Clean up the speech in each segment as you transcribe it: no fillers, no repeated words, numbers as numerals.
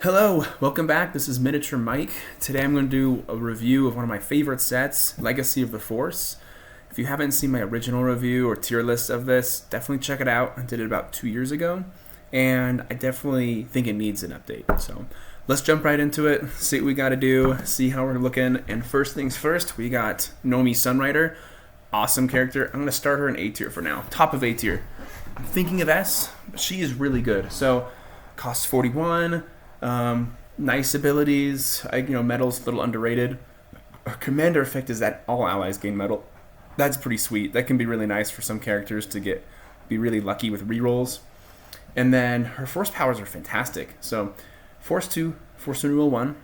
Hello, welcome back. This is Miniature Mike. Today I'm going to do a review of one of my favorite sets, Legacy of the Force. If you haven't seen my original review or tier list of this, definitely check it out. I did it about 2 years ago, and I definitely think it needs an update. So let's jump right into it, see what we got to do, see how we're looking. And first things first, we got Nomi Sunrider. Awesome character. I'm going to start her in A tier for now. Top of A tier. I'm thinking of S, but she is really good. So costs 41. Nice abilities. Metal's a little underrated. Her commander effect is that all allies gain metal. That's pretty sweet. That can be really nice for some characters to be really lucky with rerolls. And then her force powers are fantastic. So Force 2, Force Renewal 1.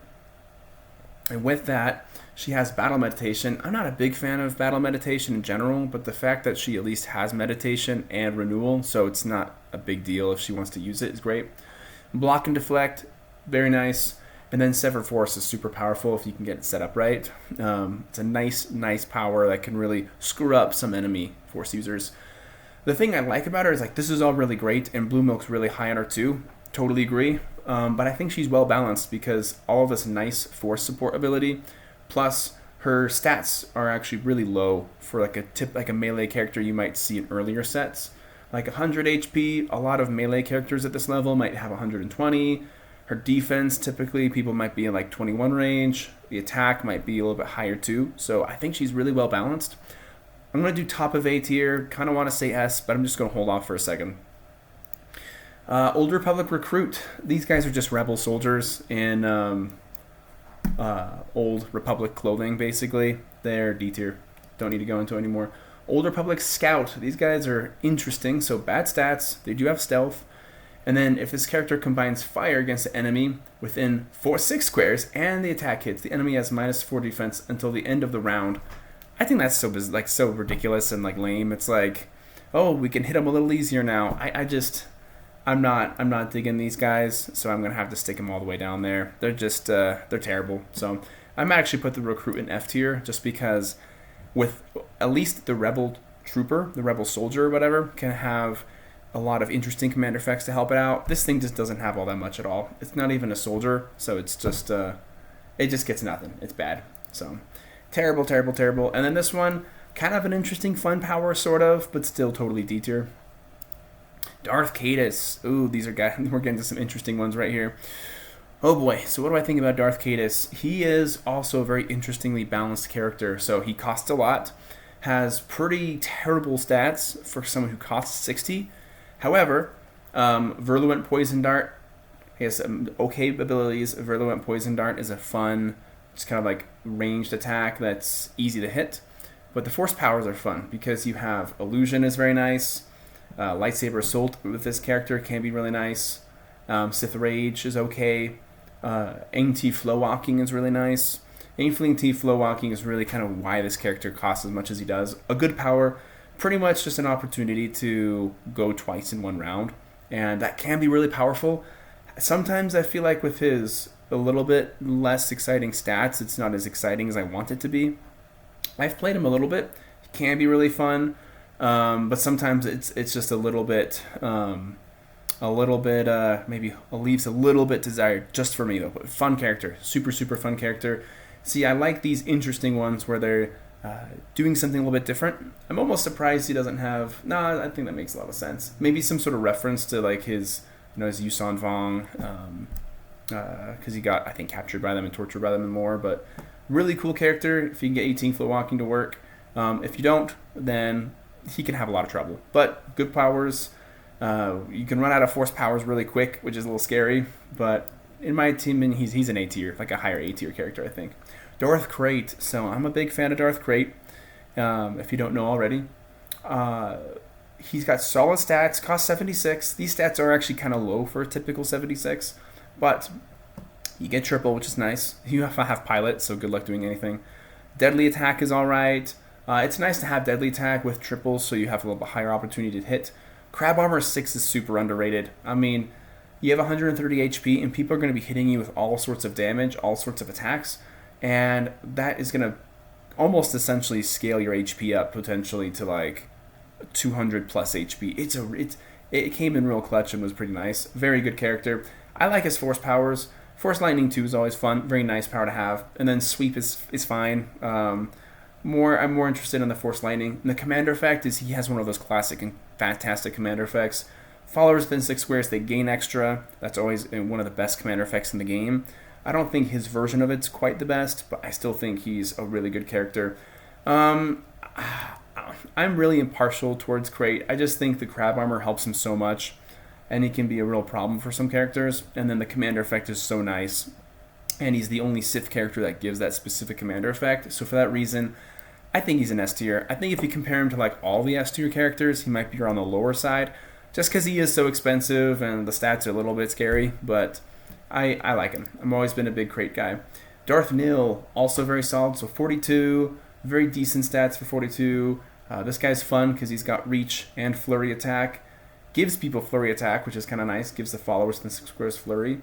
And with that, she has Battle Meditation. I'm not a big fan of Battle Meditation in general, but the fact that she at least has Meditation and Renewal, so it's not a big deal if she wants to use it, is great. Block and Deflect, very nice. And then Sever Force is super powerful if you can get it set up right. It's a nice power that can really screw up some enemy Force users. The thing I like about her is this is all really great, and Blue Milk's really high on her too. Totally agree. But I think she's well balanced because all of this nice Force support ability, plus her stats are actually really low for like a melee character you might see in earlier sets. Like 100 HP, a lot of melee characters at this level might have 120. Her defense, typically, people might be in 21 range. The attack might be a little bit higher too. So I think she's really well balanced. I'm going to do top of A tier. Kind of want to say S, but I'm just going to hold off for a second. Old Republic Recruit. These guys are just rebel soldiers in Old Republic clothing, basically. They're D tier. Don't need to go into it anymore. Old Republic Scout. These guys are interesting. So bad stats. They do have stealth. And then if this character combines fire against the enemy within 6 squares and the attack hits, the enemy has -4 defense until the end of the round. I think that's so ridiculous and lame. It's oh, we can hit them a little easier now. I'm not digging these guys, so I'm gonna have to stick them all the way down there. They're just they're terrible. So I'm actually put the recruit in F tier just because with at least the rebel trooper, the rebel soldier or whatever, can have a lot of interesting commander effects to help it out. This thing just doesn't have all that much at all. It's not even a soldier, so it's just it just gets nothing. It's bad. So terrible. And then this one, kind of an interesting fun power sort of, but still totally D tier. Darth Caedus. Ooh, we're getting to some interesting ones right here. Oh boy, so what do I think about Darth Caedus? He is also a very interestingly balanced character. So he costs a lot, has pretty terrible stats for someone who costs 60. However, Virulent Poison Dart, he has some okay abilities. Virulent Poison Dart is a fun, just kind of ranged attack that's easy to hit. But the force powers are fun because you have Illusion is very nice. Lightsaber Assault with this character can be really nice. Sith Rage is okay. Aim-T Flow Walking is really nice. Aim-Fleeing-T Flow Walking is really kind of why this character costs as much as he does. A good power. Pretty much just an opportunity to go twice in one round, and that can be really powerful. Sometimes I feel like with his a little bit less exciting stats, it's not as exciting as I want it to be. I've played him a little bit. He can be really fun, but sometimes it's just a little bit maybe leaves a little bit desired just for me though. But fun character, super fun character. See, I like these interesting ones where they're doing something a little bit different. I'm almost surprised he doesn't have. I think that makes a lot of sense. Maybe some sort of reference to his Yuuzhan Vong, because he got, I think, captured by them and tortured by them and more. But really cool character if you can get 18 Flow Walking to work. If you don't, then he can have a lot of trouble. But good powers. You can run out of force powers really quick, which is a little scary. But in my opinion, he's an A tier, a higher A tier character, I think. Darth Krayt. So I'm a big fan of Darth Krayt, if you don't know already. He's got solid stats, cost 76. These stats are actually kind of low for a typical 76, but you get triple, which is nice. You have to have pilot, so good luck doing anything. Deadly attack is alright. It's nice to have deadly attack with triple, so you have a little bit higher opportunity to hit. Crab Armor 6 is super underrated. I mean, you have 130 HP, and people are going to be hitting you with all sorts of damage, all sorts of attacks. And that is going to almost essentially scale your HP up potentially to 200 plus HP. It came in real clutch and was pretty nice. Very good character. I like his force powers. Force Lightning 2 is always fun, very nice power to have. And then Sweep is fine. I'm more interested in the Force Lightning. And the Commander effect is he has one of those classic and fantastic Commander effects. Followers within 6 squares, they gain extra. That's always one of the best Commander effects in the game. I don't think his version of it's quite the best, but I still think he's a really good character. I'm really impartial towards Crate. I just think the Crab Armor helps him so much, and he can be a real problem for some characters. And then the Commander effect is so nice, and he's the only Sith character that gives that specific Commander effect. So for that reason, I think he's an S tier. I think if you compare him to like all the S tier characters, he might be on the lower side, just because he is so expensive and the stats are a little bit scary, but I like him. I've always been a big Crate guy. Darth Nil, also very solid, so 42, very decent stats for 42. This guy's fun because he's got reach and flurry attack. Gives people flurry attack, which is kind of nice. Gives the followers the 6 squares flurry.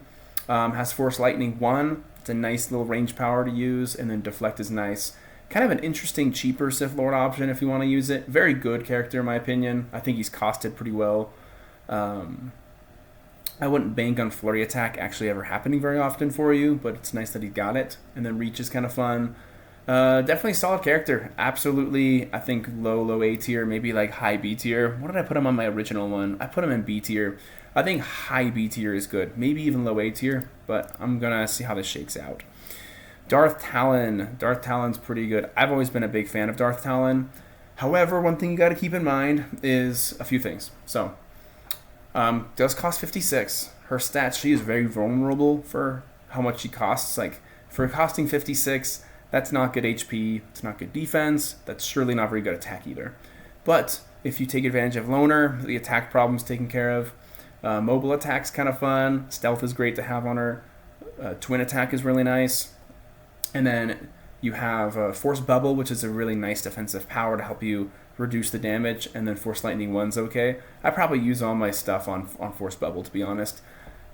Has Force Lightning 1. It's a nice little range power to use, and then Deflect is nice. Kind of an interesting, cheaper Sith Lord option if you want to use it. Very good character in my opinion. I think he's costed pretty well. I wouldn't bank on flurry attack actually ever happening very often for you, but it's nice that he got it. And then reach is kind of fun. Definitely solid character. Absolutely, I think low A tier, maybe like high B tier. What did I put him on my original one? I put him in B tier. I think high B tier is good. Maybe even low A tier, but I'm going to see how this shakes out. Darth Talon. Darth Talon's pretty good. I've always been a big fan of Darth Talon. However, one thing you got to keep in mind is a few things. So, does cost 56. Her stats, she is very vulnerable for how much she costs. Like, for costing 56, that's not good HP, it's not good defense, that's surely not very good attack either. But if you take advantage of Loner, the attack problem's taken care of. Mobile attack's kind of fun. Stealth is great to have on her. Twin attack is really nice. And then you have Force Bubble, which is a really nice defensive power to help you reduce the damage. And then Force Lightning 1's okay. I probably use all my stuff on Force Bubble, to be honest.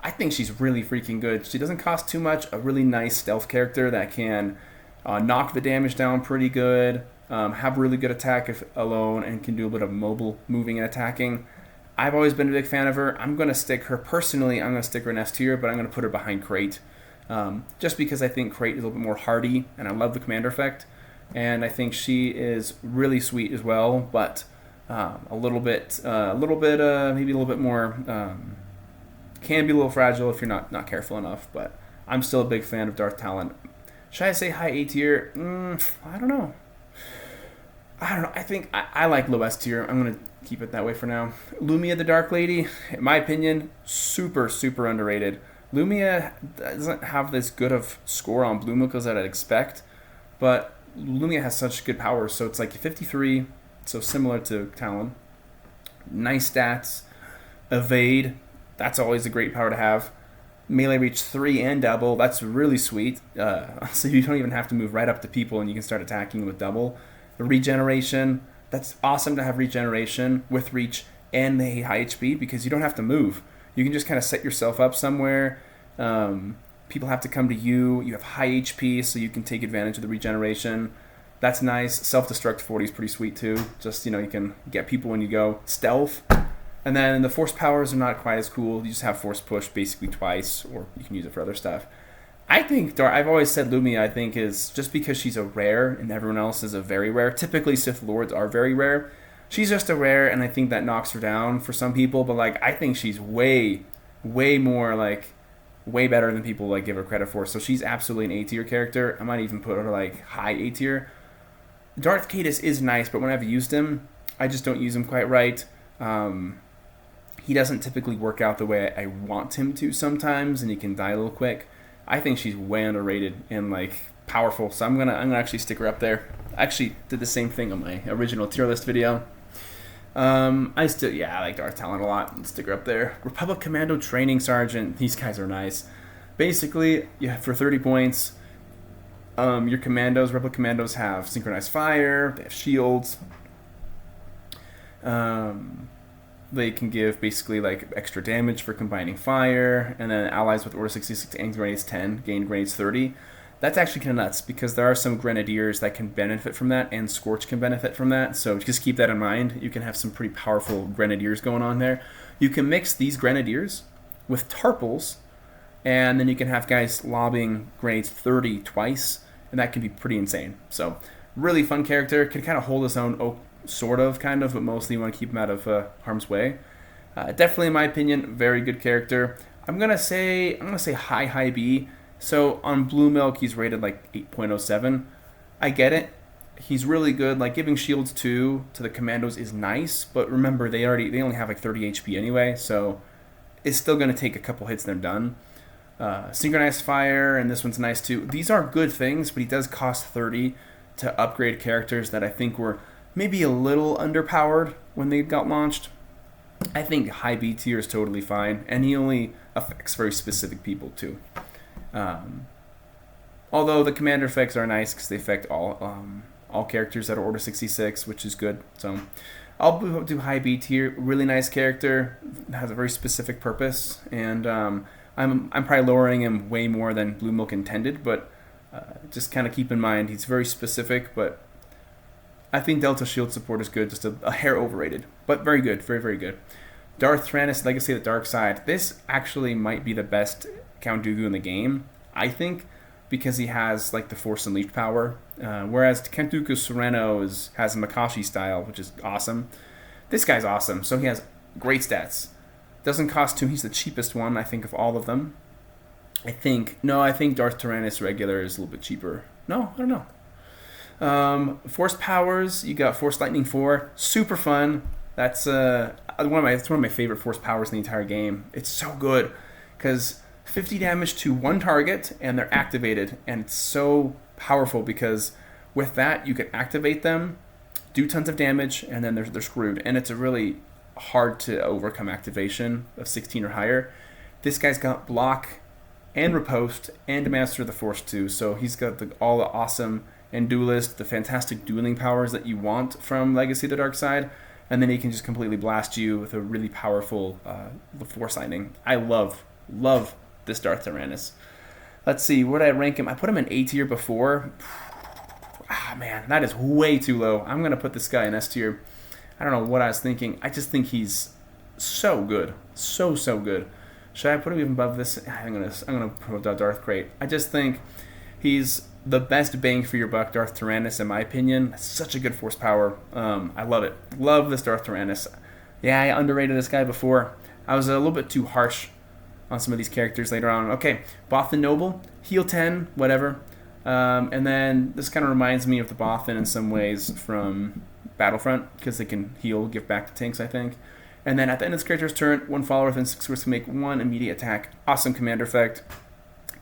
I think she's really freaking good. She doesn't cost too much. A really nice stealth character that can knock the damage down pretty good, have really good attack if alone, and can do a bit of mobile moving and attacking. I've always been a big fan of her. I'm going to stick her, personally, I'm going to stick her in S tier, but I'm going to put her behind Crate. Just because I think Crate is a little bit more hardy, and I love the Commander effect. And I think she is really sweet as well, but maybe a little bit more, can be a little fragile if you're not careful enough. But I'm still a big fan of Darth Talon. Should I say high A tier? I don't know. I think I like low S tier. I'm going to keep it that way for now. Lumia the Dark Lady, in my opinion, super, super underrated. Lumia doesn't have this good of score on Bloo as I'd expect, but Lumia has such good powers, so it's like 53, so similar to Talon. Nice stats. Evade, that's always a great power to have. Melee reach 3 and double, that's really sweet. So you don't even have to move right up to people and you can start attacking with double. The regeneration, that's awesome to have regeneration with reach and the high HP because you don't have to move. You can just kind of set yourself up somewhere. People have to come to you. You have high HP, so you can take advantage of the regeneration. That's nice. Self-destruct 40 is pretty sweet too. Just, you can get people when you go. Stealth. And then the force powers are not quite as cool. You just have force push basically twice, or you can use it for other stuff. I think, I've always said Lumia, I think, is just because she's a rare and everyone else is a very rare. Typically, Sith Lords are very rare. She's just a rare, and I think that knocks her down for some people. But, I think she's way more, way better than people, give her credit for. So she's absolutely an A-tier character. I might even put her, high A-tier. Darth Caedus is nice, but when I've used him, I just don't use him quite right. He doesn't typically work out the way I want him to sometimes, and he can die a little quick. I think she's way underrated and powerful, so I'm gonna actually stick her up there. I actually did the same thing on my original tier list video. I like Darth Talon a lot. Let's stick her up there. Republic Commando Training Sergeant. These guys are nice. Basically, for 30 points, your commandos, Rebel commandos, have synchronized fire. They have shields. They can give basically extra damage for combining fire, and then allies with Order 66 and grenades 10 gain grenades 30. That's actually kind of nuts because there are some grenadiers that can benefit from that, and Scorch can benefit from that. So just keep that in mind. You can have some pretty powerful grenadiers going on there. You can mix these grenadiers with Tarpals And then you can have guys lobbing grenades 30 twice, and that can be pretty insane. So, really fun character. Can kind of hold his own, sort of, kind of, but mostly you want to keep him out of harm's way. Definitely, in my opinion, very good character. I'm gonna say high B. So on Blue Milk, he's rated like 8.07. I get it. He's really good. Like giving shields 2 to the commandos is nice, but remember they only have like 30 HP anyway, so it's still gonna take a couple hits and they're done. Synchronized fire, and this one's nice too. These are good things, but he does cost 30 to upgrade characters that I think were maybe a little underpowered when they got launched. I think high B tier is totally fine, and he only affects very specific people too. Although the commander effects are nice because they affect all characters that are Order 66, which is good. So I'll move up to high B tier. Really nice character, has a very specific purpose, and I'm probably lowering him way more than Blue Milk intended, but just kind of keep in mind he's very specific. But I think Delta Shield support is good, just a hair overrated, but very good, very, very good. Darth Tyrannus, Legacy of the Dark Side. This actually might be the best Count Dooku in the game, I think, because he has like the Force Unleashed power, whereas Count Dooku Sereno has a Makashi style, which is awesome. This guy's awesome, so he has great stats. Doesn't cost 2, he's the cheapest one, I think, of all of them. I think Darth Tyrannus regular is a little bit cheaper. No, I don't know. Force powers, you got Force Lightning 4, super fun. That's one of my favorite Force powers in the entire game. It's so good because 50 damage to one target and they're activated, and it's so powerful because with that you can activate them, do tons of damage, and then they're screwed. And it's a really hard to overcome activation of 16 or higher. This guy's got block and riposte and Master of the Force too, so he's got all the awesome and duelist, the fantastic dueling powers that you want from Legacy of the Dark Side, and then he can just completely blast you with a really powerful Force Lightning. I love this Darth Tyrannus. Let's see, where did I rank him? I put him in A tier before. Man, that is way too low. I'm going to put this guy in S tier. I don't know what I was thinking. I just think he's so good. So good. Should I put him even above this? I'm gonna put Darth Crate. I just think he's the best bang for your buck Darth Tyrannus, in my opinion. Such a good force power. I love it. Love this Darth Tyrannus. Yeah, I underrated this guy before. I was a little bit too harsh on some of these characters later on. Okay, Bothan Noble, heal 10, whatever. And then this kind of reminds me of the Bothan in some ways from Battlefront, because they can heal, give back to tanks, I think. And then at the end of this character's turn, one follower within 6 squares can make one immediate attack. Awesome commander effect.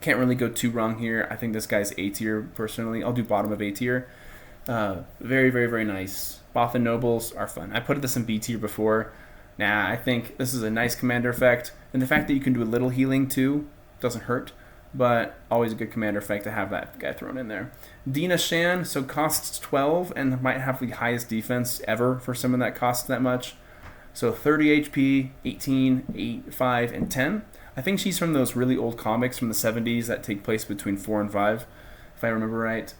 Can't really go too wrong here. I think this guy's A tier, personally. I'll do bottom of A tier. Very, very, very nice. Bothan Nobles are fun. I put this in B tier before. Nah, I think this is a nice commander effect. And the fact that you can do a little healing too doesn't hurt. But always a good commander effect to have that guy thrown in there. Dina Shan, so costs 12 and might have the highest defense ever for someone that costs that much. So 30 HP, 18, 8, 5, and 10. I think she's from those really old comics from the 70s that take place between 4 and 5, if I remember right.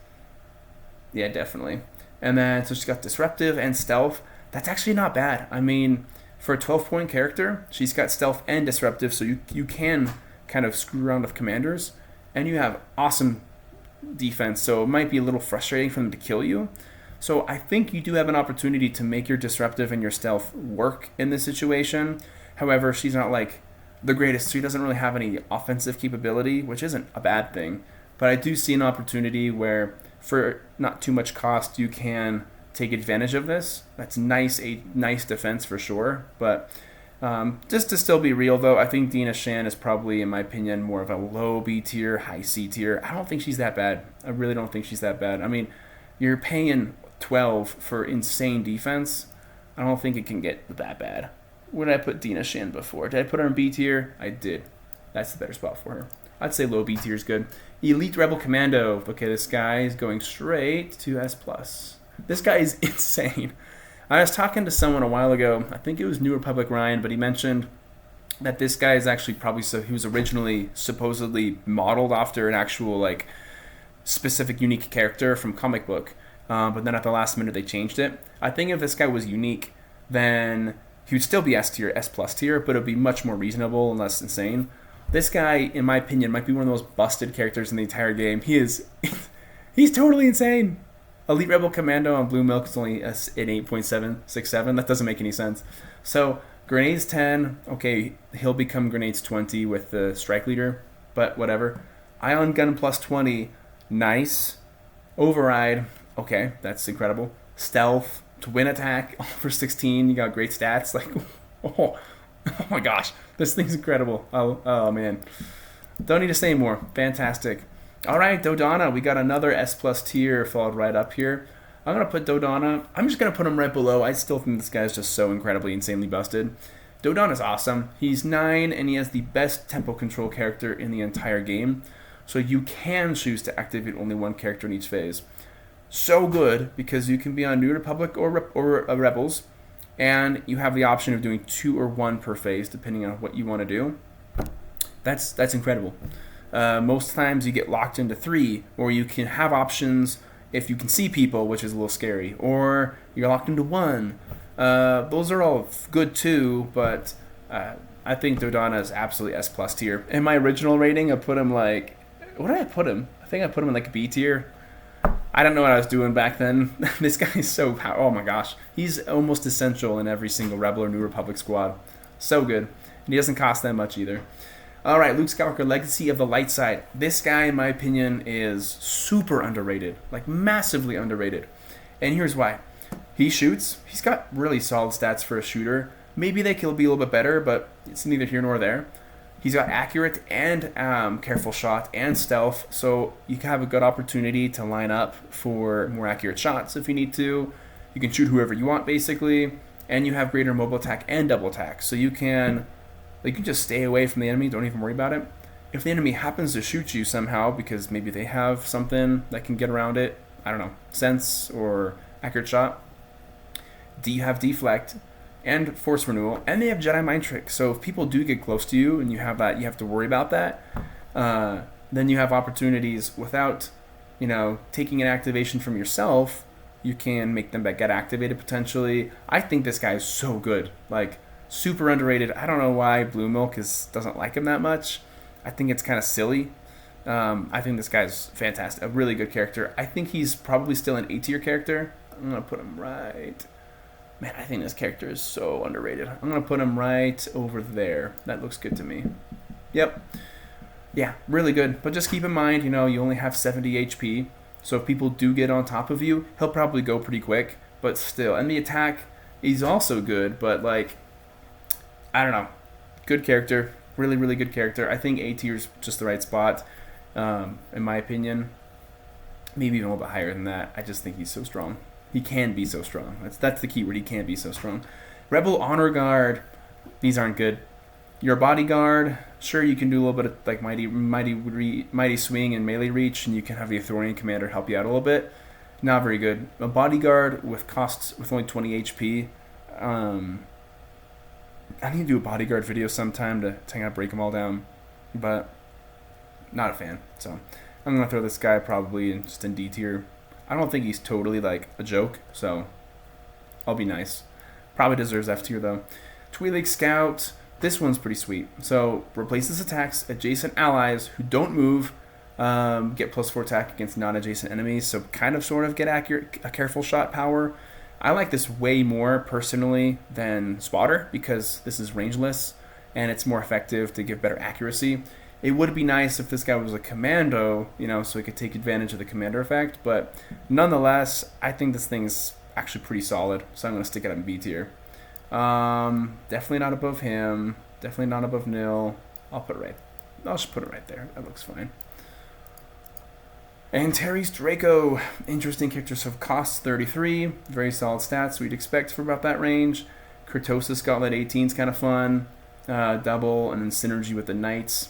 Yeah, definitely. And then, so she's got Disruptive and Stealth. That's actually not bad. I mean, for a 12-point character, she's got Stealth and Disruptive, so you can kind of screw around with commanders, and you have awesome defense, so it might be a little frustrating for them to kill you. So I think you do have an opportunity to make your Disruptive and your Stealth work in this situation. However, she's not like the greatest. She doesn't really have any offensive capability, which isn't a bad thing. But I do see an opportunity where, for not too much cost, you can take advantage of this. That's nice, a nice defense for sure. But just to still be real, though, I think Dina Shan is probably, in my opinion, more of a low B tier, high C tier. I don't think she's that bad. I really don't think she's that bad. I mean, you're paying 12 for insane defense. I don't think it can get that bad. Where did I put Dina Shan before? Did I put her in B tier? I did. That's the better spot for her. I'd say low B tier is good. Elite Rebel Commando. Okay, this guy is going straight to S+. This guy is insane. I was talking to someone a while ago, I think it was New Republic Ryan, but he mentioned that this guy is actually probably, so he was originally supposedly modeled after an actual like specific unique character from comic book, but then at the last minute they changed it. I think if this guy was unique, then he would still be S tier, S+ tier, but it would be much more reasonable and less insane. This guy, in my opinion, might be one of the most busted characters in the entire game. He's totally insane. Elite Rebel Commando on Blue Milk is only an 8.767. That doesn't make any sense. So grenades 10. Okay, he'll become grenades 20 with the strike leader, but whatever. Ion gun plus 20. Nice. Override. Okay, that's incredible. Stealth. Twin attack for 16. You got great stats. Like, oh my gosh, this thing's incredible. Oh man, don't need to say more. Fantastic. All right, Dodonna, we got another S plus tier followed right up here. I'm gonna put Dodonna. I'm just gonna put him right below. I still think this guy's just so incredibly insanely busted. Dodonna's awesome. He's 9 and he has the best tempo control character in the entire game. So you can choose to activate only one character in each phase. So good because you can be on New Republic or Rebels, and you have the option of doing 2 or 1 per phase depending on what you want to do. That's incredible. Most times you get locked into 3, or you can have options if you can see people, which is a little scary, or you're locked into 1. Those are all good too, but I think Dodonna is absolutely S plus tier. In my original rating, I put him like, what did I put him? I think I put him in like B tier. I don't know what I was doing back then. This guy is so oh my gosh. He's almost essential in every single Rebel or New Republic squad. So good. And he doesn't cost that much either. Alright, Luke Skywalker, Legacy of the Light Side. This guy, in my opinion, is super underrated. Like, massively underrated. And here's why. He shoots. He's got really solid stats for a shooter. Maybe they could be a little bit better, but it's neither here nor there. He's got accurate and careful shot and stealth, so you can have a good opportunity to line up for more accurate shots if you need to. You can shoot whoever you want, basically, and you have greater mobile attack and double attack, so you can just stay away from the enemy. Don't even worry about it. If the enemy happens to shoot you somehow because maybe they have something that can get around it, I don't know, sense or accurate shot, you have deflect and force renewal, and they have Jedi mind trick. So if people do get close to you and you have that, you have to worry about that. Then you have opportunities without, taking an activation from yourself. You can make them get activated potentially. I think this guy is so good, like super underrated. I don't know why Blue Milk doesn't like him that much. I think it's kind of silly. I think this guy's fantastic, a really good character. I think he's probably still an A tier character. I'm gonna put him right. Man, I think this character is so underrated. I'm going to put him right over there. That looks good to me. Yep. Yeah, really good. But just keep in mind, you only have 70 HP. So if people do get on top of you, he'll probably go pretty quick. But still. And the attack, he's also good. But, I don't know. Good character. Really, really good character. I think A tier is just the right spot, in my opinion. Maybe even a little bit higher than that. I just think he's so strong. He can be so strong. That's the key word. He can be so strong. Rebel Honor Guard. These aren't good. You're a bodyguard. Sure, you can do a little bit of mighty swing and melee reach, and you can have the Authorian commander help you out a little bit. Not very good. A bodyguard with only 20 HP. I need to do a bodyguard video sometime to kind of break them all down, but not a fan. So I'm gonna throw this guy probably just in D tier. I don't think he's totally a joke, so I'll be nice. Probably deserves F tier though. Twi'lek Scout, this one's pretty sweet. So replaces attacks adjacent allies who don't move, get +4 attack against non-adjacent enemies. So kind of sort of get a careful shot power. I like this way more personally than Spotter because this is rangeless and it's more effective to give better accuracy. It would be nice if this guy was a commando, so he could take advantage of the commander effect. But nonetheless, I think this thing's actually pretty solid. So I'm going to stick it in B tier. Definitely not above him. Definitely not above Nil. I'll just put it right there. That looks fine. And Terry's Draco. Interesting character. So costs 33. Very solid stats we'd expect for about that range. Kurtosis Gauntlet 18 is kind of fun. Double, and then synergy with the Knights.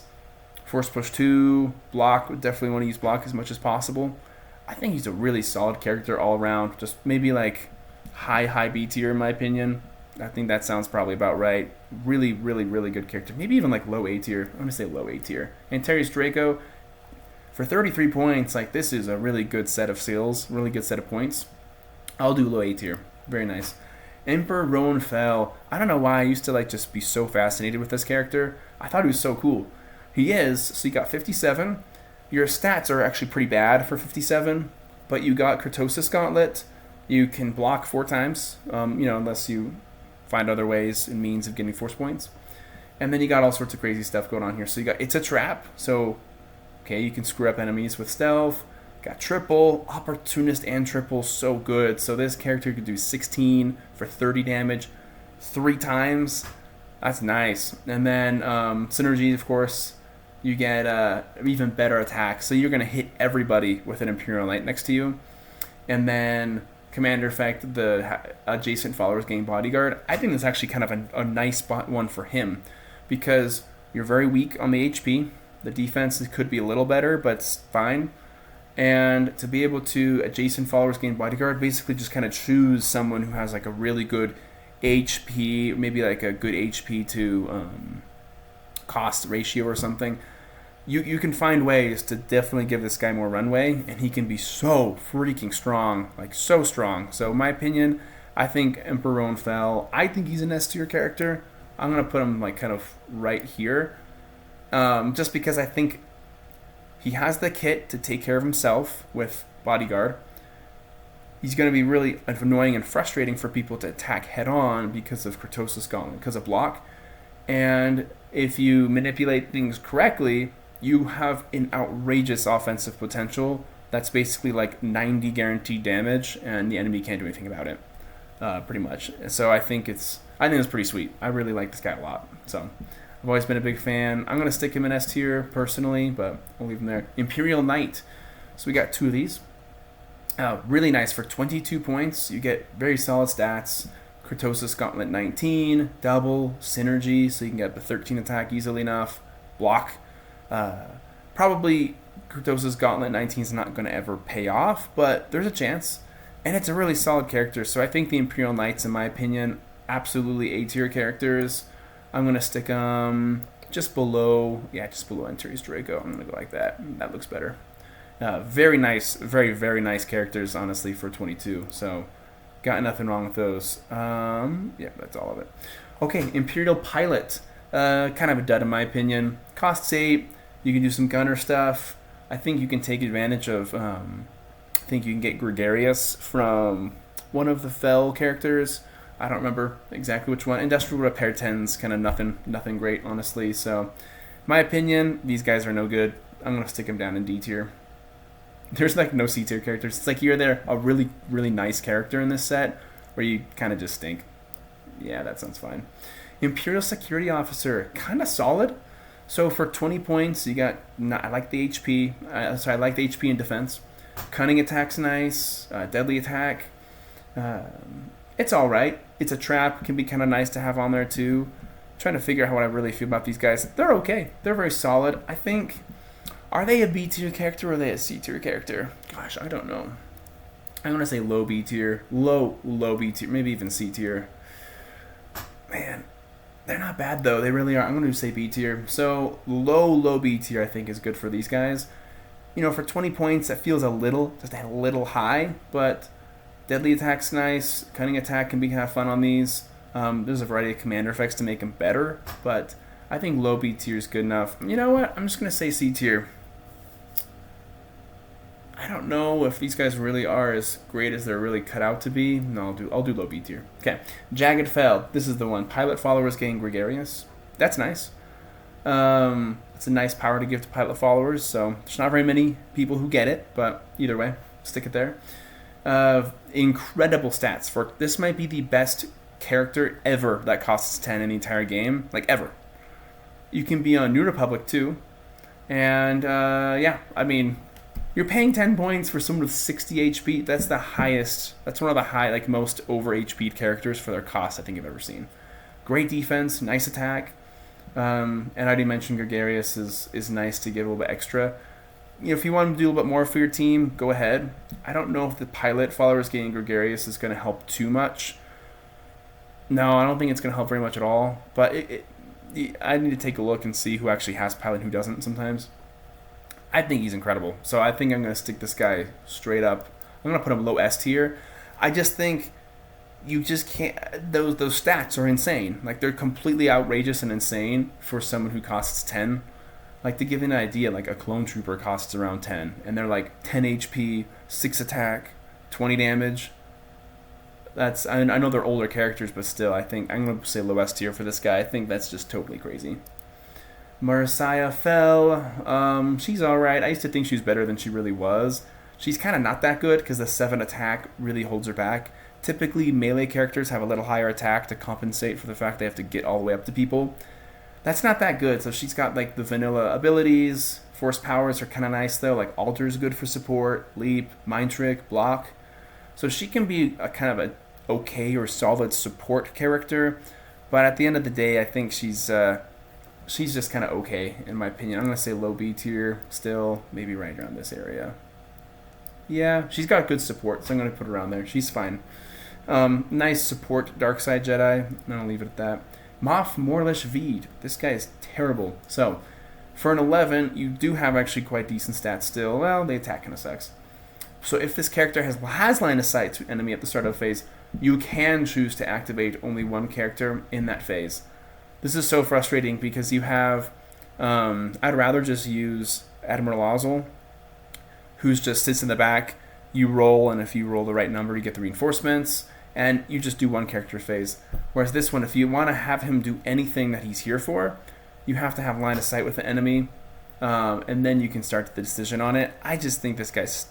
Force push 2, block, would definitely want to use block as much as possible. I think he's a really solid character all around. Just maybe high B tier in my opinion. I think that sounds probably about right. Really, really, really good character. Maybe even low A tier. I'm going to say low A tier. And Terry's Draco, for 33 points, this is a really good set of skills, really good set of points. I'll do low A tier. Very nice. Emperor Rowan Fell. I don't know why I used to just be so fascinated with this character. I thought he was so cool. He is. So you got 57. Your stats are actually pretty bad for 57, but you got Kurtosis Gauntlet. You can block 4 times, unless you find other ways and means of getting force points. And then you got all sorts of crazy stuff going on here. So you got It's a Trap. So, okay, you can screw up enemies with stealth. Got triple, opportunist and triple, so good. So this character could do 16 for 30 damage 3 times. That's nice. And then synergy, of course, you get even better attack. So you're going to hit everybody with an Imperial Knight next to you. And then commander effect, the adjacent followers gain bodyguard. I think that's actually kind of a nice one for him because you're very weak on the HP. The defense could be a little better, but it's fine. And to be able to adjacent followers gain bodyguard, basically just kind of choose someone who has like a really good HP, maybe like a good HP to cost ratio or something. You can find ways to definitely give this guy more runway, and he can be so freaking strong, like so strong. So in my opinion, I think Emperor Roan Fel, I think he's an S tier character. I'm going to put him like kind of right here, just because I think he has the kit to take care of himself with bodyguard. He's going to be really annoying and frustrating for people to attack head on because of Kurtosis Gauntlet, because of block. And if you manipulate things correctly, you have an outrageous offensive potential that's basically like 90 guaranteed damage, and the enemy can't do anything about it, pretty much. So I think it's pretty sweet. I really like this guy a lot. So I've always been a big fan. I'm going to stick him in S tier personally, but I'll leave him there. Imperial Knight. So we got 2 of these. Really nice for 22 points. You get very solid stats. Kurtosis Gauntlet 19, double, synergy, so you can get the 13 attack easily enough. Block. Probably Kurtosis Gauntlet 19 is not going to ever pay off, but there's a chance. And it's a really solid character, so I think the Imperial Knights, in my opinion, absolutely A tier characters. I'm going to stick them just below Antares Draco. I'm going to go like that. That looks better. Very nice, very, very nice characters, honestly, for 22. So, got nothing wrong with those. Yeah, that's all of it. Okay, Imperial Pilot. Kind of a dud in my opinion. Costs 8. You can do some gunner stuff. I think you can take advantage of... I think you can get Gregarious from one of the Fel characters. I don't remember exactly which one. Industrial Repair 10's kind of nothing great, honestly. So, in my opinion, these guys are no good. I'm going to stick them down in D tier. There's like no C tier characters. It's like you're there a really, really nice character in this set where you kind of just stink. Yeah, that sounds fine. Imperial Security Officer, kind of solid. So for 20 points, you got, I like the HP. I like the HP and defense. Cunning attack's nice. Deadly attack. It's all right. It's a trap. Can be kind of nice to have on there too. Trying to figure out what I really feel about these guys. They're okay. They're very solid. I think, are they a B tier character or are they a C tier character? Gosh, I don't know. I'm going to say low B tier. Low B tier. Maybe even C tier. Man, they're not bad though. They really are. I'm going to say B tier. So low B tier I think is good for these guys. You know, for 20 points, that feels just a little high, but deadly attack's nice. Cunning attack can be kind of fun on these. There's a variety of commander effects to make them better, but I think low B tier is good enough. You know what? I'm just going to say C tier. I don't know if these guys really are as great as they're really cut out to be. No, I'll do low B tier. Okay, Jagged Fel. This is the one. Pilot followers gain Gregarious. That's nice. It's a nice power to give to pilot followers, so there's not very many people who get it, but either way, stick it there. Incredible stats. This might be the best character ever that costs 10 in the entire game, like ever. You can be on New Republic too, and yeah, I mean, you're paying 10 points for someone with 60 HP. That's the highest. That's one of the most over HP'd characters for their cost I think I've ever seen. Great defense, nice attack. And I already mentioned Gregarious is nice to give a little bit extra. You know, if you want to do a little bit more for your team, go ahead. I don't know if the pilot followers getting Gregarious is going to help too much. No, I don't think it's going to help very much at all. But I need to take a look and see who actually has pilot and who doesn't sometimes. I think he's incredible. So I think I'm going to stick this guy straight up. I'm going to put him low S tier. I just think you just can't. Those stats are insane. Like, they're completely outrageous and insane for someone who costs 10. Like, to give you an idea, like a clone trooper costs around 10, and they're like 10 HP, 6 attack, 20 damage. That's, I know they're older characters, but still, I think I'm gonna say lowest tier for this guy. I think that's just totally crazy. Marasiah fell. She's alright. I used to think she was better than she really was. She's kind of not that good because the 7 attack really holds her back. Typically, melee characters have a little higher attack to compensate for the fact they have to get all the way up to people. That's not that good, so she's got like the vanilla abilities. Force powers are kind of nice though, like Alter is good for support, Leap, Mind Trick, Block. So she can be a kind of a okay or solid support character, but at the end of the day, I think she's just kind of okay in my opinion. I'm gonna say low B tier still, maybe right around this area. Yeah, she's got good support, so I'm gonna put her around there. She's fine. Nice support Dark Side Jedi. I'll leave it at that. Moff Morlish Veed. This guy is terrible. So, for an 11, you do have actually quite decent stats still. Well, the attack kind of sucks. So if this character has line of sight to enemy at the start of the phase, you can choose to activate only one character in that phase. This is so frustrating because you have... I'd rather just use Admiral Ozzel, who's just sits in the back. You roll, and if you roll the right number, you get the reinforcements, and you just do one character phase. Whereas this one, if you want to have him do anything that he's here for, you have to have line of sight with the enemy, and then you can start the decision on it. I just think this guy's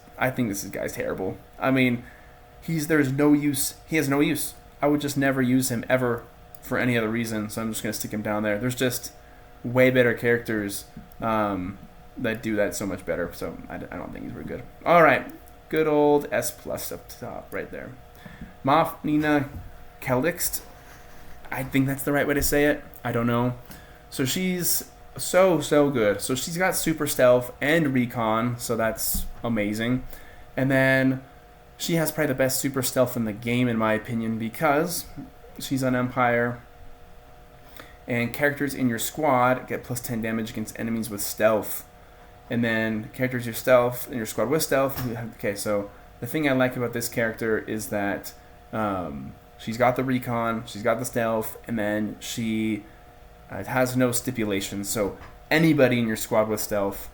terrible. I mean, there's no use. He has no use. I would just never use him ever for any other reason, so I'm just going to stick him down there. There's just way better characters that do that so much better, so I don't think he's very good. All right, good old S plus up top right there. Moff Nina Calixte. I think that's the right way to say it. I don't know. So she's so good. So she's got super stealth and recon, so that's amazing. And then she has probably the best super stealth in the game, in my opinion, because she's on Empire. And characters in your squad get plus 10 damage against enemies with stealth. And then characters in your squad with stealth. Okay, so the thing I like about this character is that she's got the recon, she's got the stealth, and then she has no stipulations. So anybody in your squad with stealth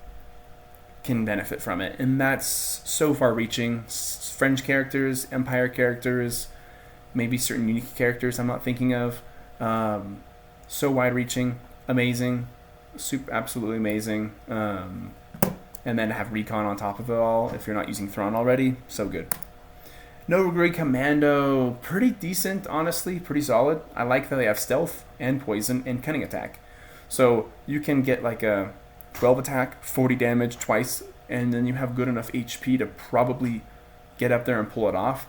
can benefit from it. And that's so far-reaching. French characters, Empire characters, maybe certain unique characters I'm not thinking of. So wide-reaching, amazing, absolutely amazing. And then have recon on top of it all if you're not using Thrawn already. So good. Nobugrade Commando, pretty decent, honestly, pretty solid. I like that they have stealth and poison and cunning attack. So you can get like a 12 attack, 40 damage twice, and then you have good enough HP to probably get up there and pull it off.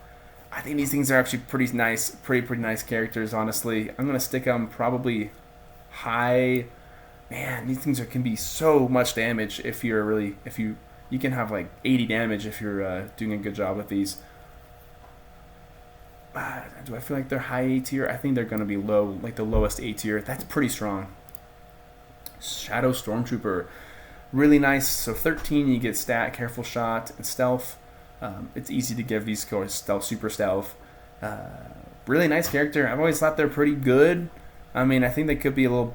I think these things are actually pretty nice, pretty nice characters, honestly. I'm going to stick them probably high. Man, these things can be so much damage if you can have like 80 damage if you're doing a good job with these. Do I feel like they're high A tier? I think they're going to be low, like the lowest A tier. That's pretty strong. Shadow Stormtrooper, really nice. So 13, you get stat, careful shot, and stealth. It's easy to give these scores stealth, super stealth. Really nice character. I've always thought they're pretty good. I mean, I think they could be do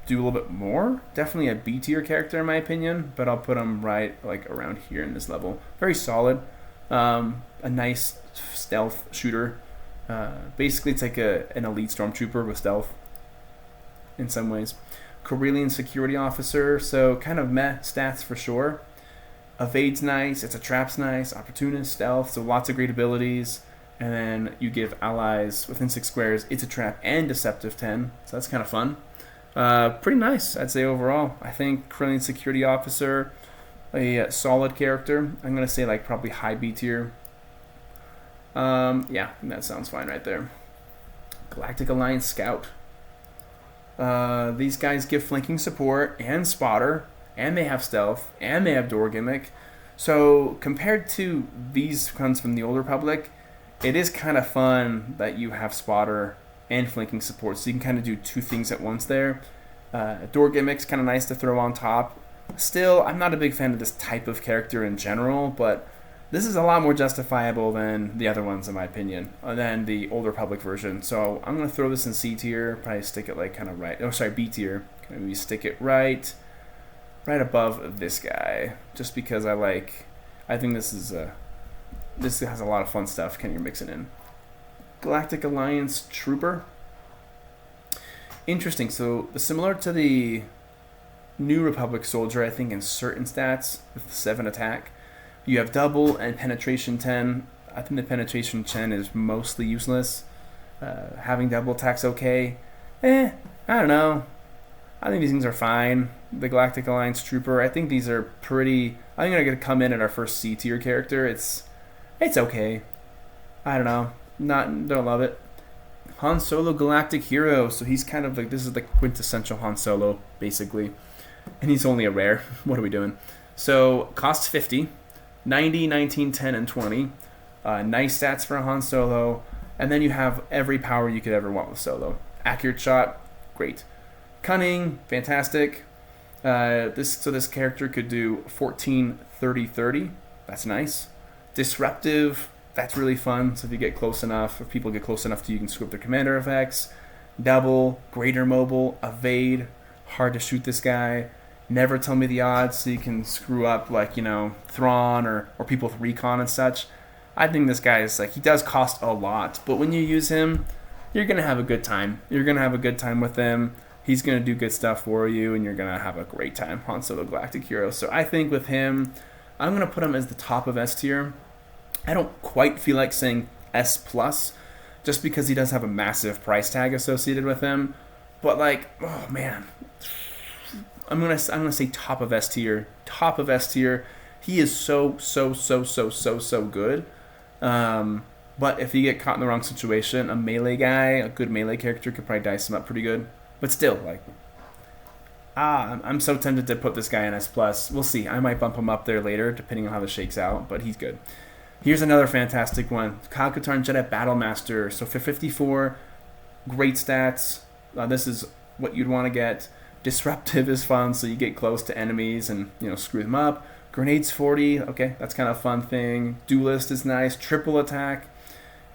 a little bit more. Definitely a B tier character in my opinion, but I'll put them right like around here in this level. Very solid. A nice stealth shooter. Basically, it's like an elite stormtrooper with stealth in some ways. Corellian security officer, so kind of meh stats for sure. Evade's nice, it's a trap's nice, opportunist, stealth, so lots of great abilities. And then you give allies within 6 squares, it's a trap and deceptive 10, so that's kind of fun. Pretty nice, I'd say overall. I think Corellian security officer, a solid character. I'm gonna say like probably high B tier. Yeah, that sounds fine right there. Galactic Alliance Scout. These guys give flanking support and spotter, and they have stealth, and they have door gimmick. So compared to these ones from the Old Republic, it is kind of fun that you have spotter and flanking support, so you can kind of do 2 things at once there. Door gimmick's kind of nice to throw on top. Still, I'm not a big fan of this type of character in general, but this is a lot more justifiable than the other ones, in my opinion, than the Old Republic version. So I'm going to throw this in C tier, probably stick it like kind of right. Oh, sorry, B tier. Maybe stick it right right above this guy, just because I think this has a lot of fun stuff kind of mixing in. Galactic Alliance Trooper. Interesting. So similar to the New Republic soldier, I think in certain stats with 7 attack, you have double and penetration 10. I think the penetration 10 is mostly useless. Having double attack's okay. I don't know. I think these things are fine. The Galactic Alliance Trooper, I think these are pretty. I think they're gonna come in at our first C tier character. It's okay. I don't know. Don't love it. Han Solo Galactic Hero. So he's kind of like, this is the quintessential Han Solo basically, and he's only a rare. What are we doing? So costs 50, 90, 19, 10, and 20. Nice stats for Han Solo, and then you have every power you could ever want with Solo. Accurate shot, great. Cunning, fantastic. This character could do 14, 30, 30. That's nice. Disruptive, that's really fun. So if you get close enough, if people get close enough to you, can screw up their commander effects. Double, greater mobile, evade, hard to shoot this guy. Never tell me the odds, so you can screw up like, Thrawn or people with recon and such. I think this guy is he does cost a lot, but when you use him, you're gonna have a good time. You're gonna have a good time with him. He's going to do good stuff for you, and you're going to have a great time. Han Solo Galactic Hero. So I think with him, I'm going to put him as the top of S tier. I don't quite feel like saying S+, just because he does have a massive price tag associated with him. But oh man, I'm gonna say top of S tier. Top of S tier. He is so good. But if you get caught in the wrong situation, a melee guy, a good melee character, could probably dice him up pretty good. But still, I'm so tempted to put this guy in S+. We'll see. I might bump him up there later, depending on how this shakes out, but he's good. Here's another fantastic one. Kyle Katarn Jedi Battlemaster. So for 54, great stats. This is what you'd want to get. Disruptive is fun, so you get close to enemies and, screw them up. Grenades 40, okay, that's kind of a fun thing. Duelist is nice. Triple attack.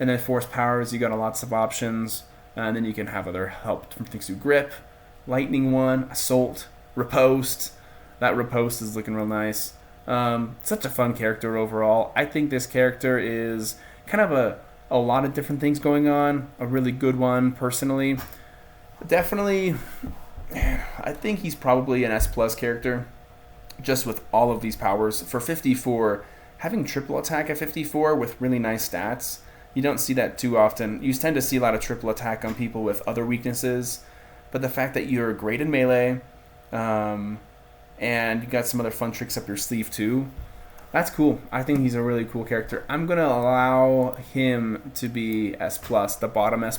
And then Force Powers, you got lots of options. And then you can have other help from things through Grip, Lightning 1, Assault, Riposte. That Riposte is looking real nice. Such a fun character overall. I think this character is kind of a lot of different things going on. A really good one, personally. Definitely, I think he's probably an S+ character, just with all of these powers. For 54, having triple attack at 54 with really nice stats, you don't see that too often. You tend to see a lot of triple attack on people with other weaknesses, but the fact that you're great in melee, and you got some other fun tricks up your sleeve too, that's cool. I think he's a really cool character. I'm going to allow him to be S+, the bottom S+.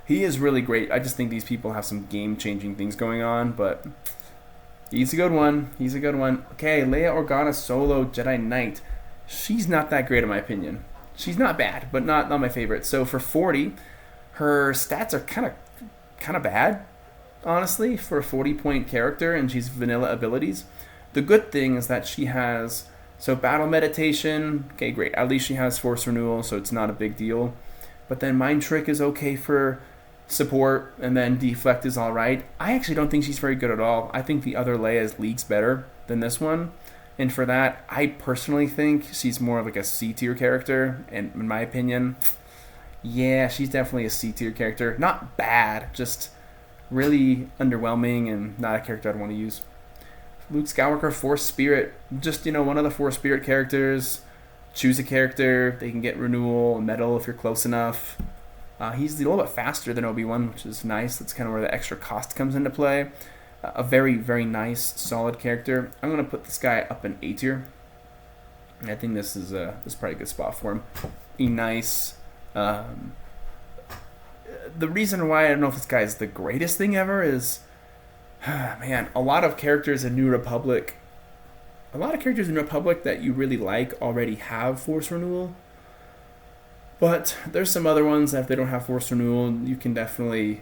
He is really great. I just think these people have some game-changing things going on, but he's a good one. Okay, Leia Organa Solo Jedi Knight. She's not that great in my opinion. She's not bad, but not my favorite. So for 40, her stats are kind of bad, honestly, for a 40-point character, and she's vanilla abilities. The good thing is that she has battle meditation. Okay, great. At least she has force renewal, so it's not a big deal. But then mind trick is okay for support, and then deflect is all right. I actually don't think she's very good at all. I think the other Leia is leagues better than this one. And for that, I personally think she's more of a C-tier character, and in my opinion, yeah, she's definitely a C-tier character. Not bad, just really underwhelming and not a character I'd want to use. Luke Skywalker Force Spirit, just, one of the Force Spirit characters. Choose a character, they can get renewal, medal if you're close enough. He's a little bit faster than Obi-Wan, which is nice. That's kind of where the extra cost comes into play. A very, very nice, solid character. I'm going to put this guy up in A tier. I think this is probably a good spot for him. Be nice. The reason why I don't know if this guy is the greatest thing ever is, man, a lot of characters in New Republic that you really like already have Force Renewal. But there's some other ones that if they don't have Force Renewal, you can definitely...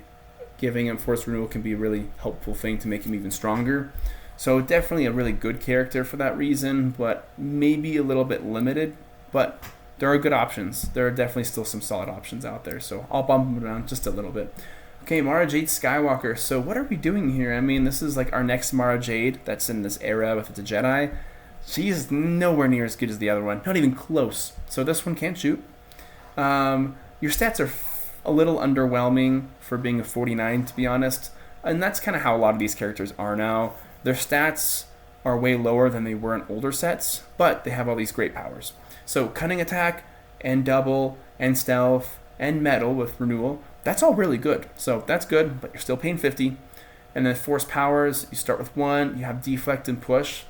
Giving him Force Renewal can be a really helpful thing to make him even stronger. So definitely a really good character for that reason, but maybe a little bit limited. But there are good options. There are definitely still some solid options out there. So I'll bump him down just a little bit. Okay, Mara Jade Skywalker. So what are we doing here? I mean, this is like our next Mara Jade that's in this era with the Jedi. She's nowhere near as good as the other one. Not even close. So this one can't shoot. Your stats are a little underwhelming for being a 49, to be honest. And that's kind of how a lot of these characters are now. Their stats are way lower than they were in older sets, but they have all these great powers. So cunning attack and double and stealth and metal with renewal, that's all really good. So that's good, but you're still paying 50. And then force powers, you start with 1, you have deflect and push.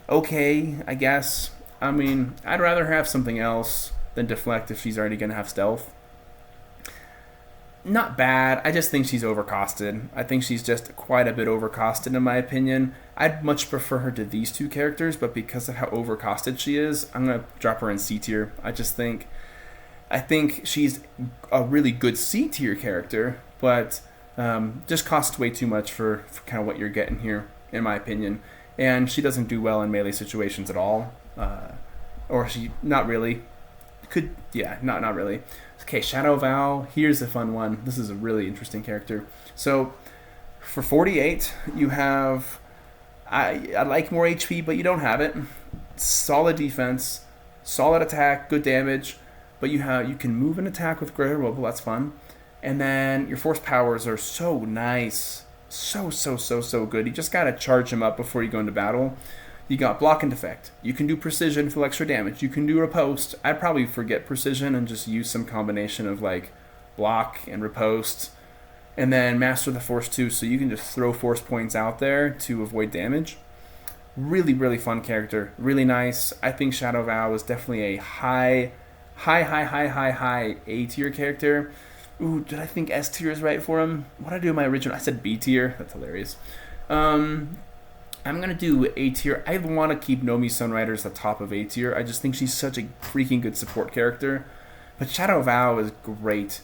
Okay, I guess. I mean, I'd rather have something else than deflect if she's already going to have stealth. Not bad. I just think she's overcosted. I think she's just quite a bit overcosted in my opinion. I'd much prefer her to these two characters, but because of how overcosted she is, I'm going to drop her in C tier. I think she's a really good C tier character, but just costs way too much for kind of what you're getting here, in my opinion. And she doesn't do well in melee situations at all. Or she, not really. Not really. Okay, Shadow Vow, here's a fun one. This is a really interesting character. So, for 48, you have, I like more HP, but you don't have it. Solid defense, solid attack, good damage, but you can move and attack with Greater Will, that's fun. And then your force powers are so nice. So good. You just gotta charge them up before you go into battle. You got block and defect. You can do precision for extra damage. You can do riposte. I'd probably forget precision and just use some combination of like block and riposte. And then master the force too, so you can just throw force points out there to avoid damage. Really, really fun character. Really nice. I think Shadow Vow is definitely a high A tier character. Ooh, did I think S tier is right for him? What did I do in my original? I said B tier. That's hilarious. I'm going to do A tier. I want to keep Nomi Sunrider the top of A tier. I just think she's such a freaking good support character. But Shadow Vow is great.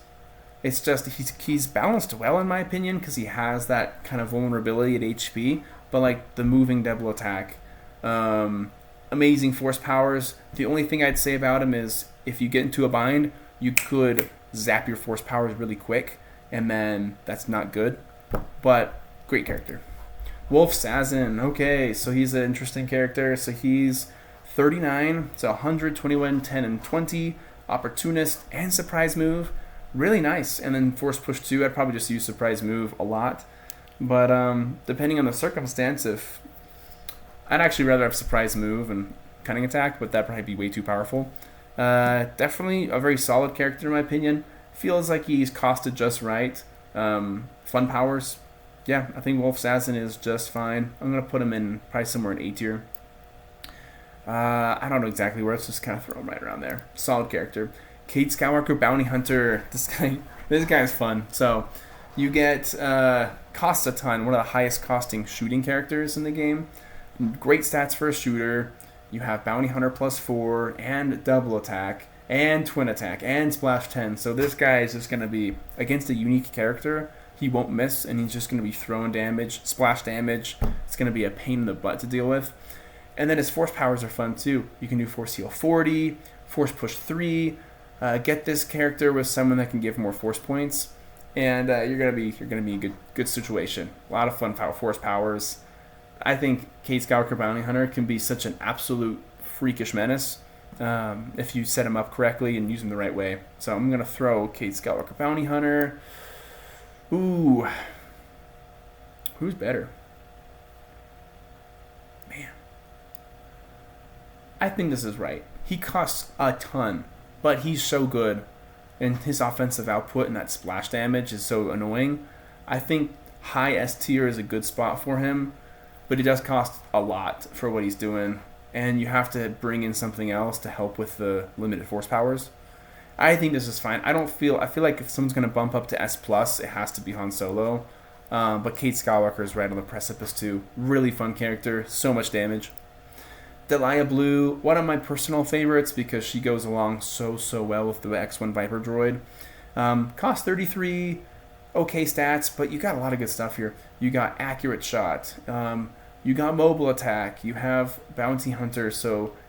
It's just, he's balanced well in my opinion because he has that kind of vulnerability at HP. But like the moving double attack, amazing force powers. The only thing I'd say about him is if you get into a bind, you could zap your force powers really quick. And then that's not good. But great character. Wolf Sazin, okay, so he's an interesting character. So he's 39, so 121, 10, and 20, opportunist, and surprise move. Really nice. And then force push 2, I'd probably just use surprise move a lot. But depending on the circumstance, if I'd actually rather have surprise move and cunning attack, but that'd probably be way too powerful. Definitely a very solid character in my opinion. Feels like he's costed just right. Fun powers. Yeah, I think Wolf Sazin is just fine. I'm going to put him in probably somewhere in A tier. I don't know exactly where. Let's just kind of throw him right around there. Solid character. Kate Skywalker, Bounty Hunter. This guy's fun. So you get costs a ton. One of the highest costing shooting characters in the game. Great stats for a shooter. You have Bounty Hunter +4 and double attack and twin attack and splash 10. So this guy is just going to be against a unique character. He won't miss, and he's just going to be throwing damage, splash damage. It's going to be a pain in the butt to deal with. And then his force powers are fun too. You can do force heal 40, force push 3. Get this character with someone that can give more force points, and you're gonna be in a good situation. A lot of fun force powers. I think Kate Skywalker Bounty Hunter can be such an absolute freakish menace if you set him up correctly and use him the right way. So I'm gonna throw Kate Skywalker Bounty Hunter. Ooh. Who's better? Man. I think this is right. He costs a ton, but he's so good. And his offensive output and that splash damage is so annoying. I think high S tier is a good spot for him, but he does cost a lot for what he's doing. And you have to bring in something else to help with the limited force powers. I think this is fine. I feel like if someone's going to bump up to S+, it has to be Han Solo. But Kate Skywalker is right on the precipice too. Really fun character. So much damage. Delia Bloo, one of my personal favorites because she goes along so well with the X1 Viper droid. Cost 33, okay stats, but you got a lot of good stuff here. You got accurate shot. You got mobile attack. You have bounty hunter,